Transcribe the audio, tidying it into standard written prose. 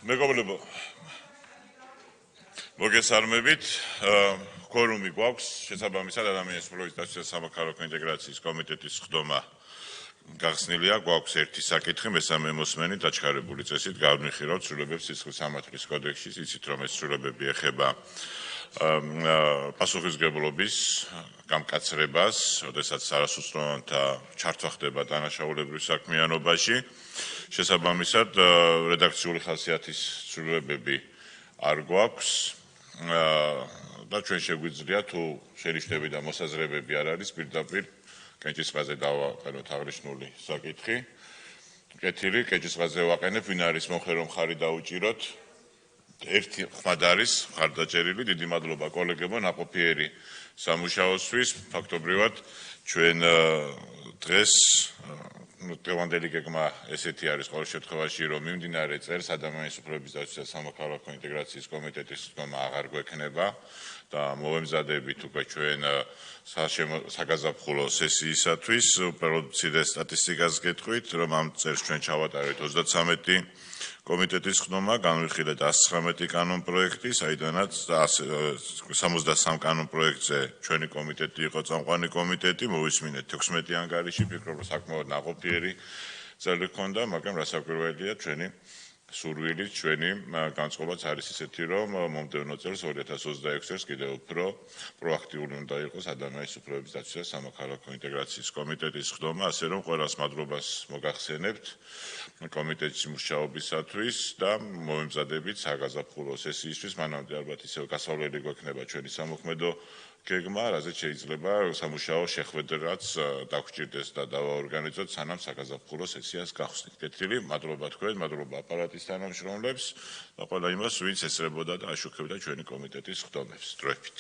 მეგობრებო, მოგესალმებით. Quorumi გვაქვს, შესაბამისად ადამიანის სრული დაცვის სამოქალაქო ინტეგრაციის კომიტეტის ხდომა გახსნილია. გვაქვს ერთი საკითხი, მესამე მოსმენი დაჩქარებული წესით გავმიხილავთ ცვლილებებს სისხლის სამართლის კოდექსში, იცით რომ ეს ცვლილებები ეხება პასუხისმგებლობის გამკაცრებას, როდესაც არასრულწლოვანთა ჩართვა ხდება დანაშაულებრივ საქმიანობაში. შესაბამისად, რედაქციული ხასიათის ცვლილებები არ გვაქვს და ჩვენ შეგვიძლია თუ შენიშვნები და მოსაზრებები არ არის პირდაპირ კენჭისყრაზე დავაყენოთ აღნიშნული საკითხი. კეთილი, კენჭისყრაზე ვაყენებ, ვინ არის მომხრე მხარი დაუჭიროთ. ერთი ხმად არის მხარდაჭერილი, დიდი მადლობა კოლეგებო ნაყოფიერი სამუშაოსთვის. ფაქტობრივად ჩვენ დღეს დღევანდელი გეგმა ესეთი არის ყოველ შემთხვევაში, რომ მიმდინარე წელს ადამიანის უფლებების დაცვის და სამოქალაქო ინტეგრაციის კომიტეტის ხდომა აღარ გვექნება და მოვემზადებით უკვე ჩვენ საგაზაფხულო სესიისათვის. უბრალოდ მცირე სტატისტიკას გეტყვით, რომ ამ წელს ჩვენ ჩავატარეთ 33 კომიტეტის ხდომა, განვიხილეთ 119 კანონ პროექტი, საიდანაც 63 კანონ პროექტზე ჩვენი კომიტეტი იყო წამყვანი კომიტეტი, მოვისმინეთ 16 ანგარიში, ფიქრობ რომ საკმაოდ ნაყოფიერი წელი ჰქონდა, მაგრამ რასაკვირველია ჩვენი სურვილით, ჩვენი განწყობაც არის ისეთი, რომ მომდევნო წელს 2026 წელს კიდევ უფრო პროაქტიული უნდა იყოს ადამიანის უფლებების დაცვის და სამოქალაქო ინტეგრაციის კომიტეტის ხდომა, ასე რომ ყველას მადლობას მოგახსენებთ კომიტეტის მუშაობისათვის და მოვემზადებით საგაზაფხულო სესიისთვის, მანამდე ალბათ ისევ გასავლელი გვექნება ჩვენი სამოქმედო გეგმა, რაზეც შეიძლება სამუშაო შეხვედრაც დაგჭირდეს და დავაორგანიზოთ, სანამ საგაზაფხულო სესიას გავხსნით. კეთილი, მადლობა თქვენ, მადლობა აპარატის თანამშრომლებს და ყველა იმას, ვინც ესწრებოდა და აშუქებდა ჩვენი კომიტეტის ხდომებს. დროებით.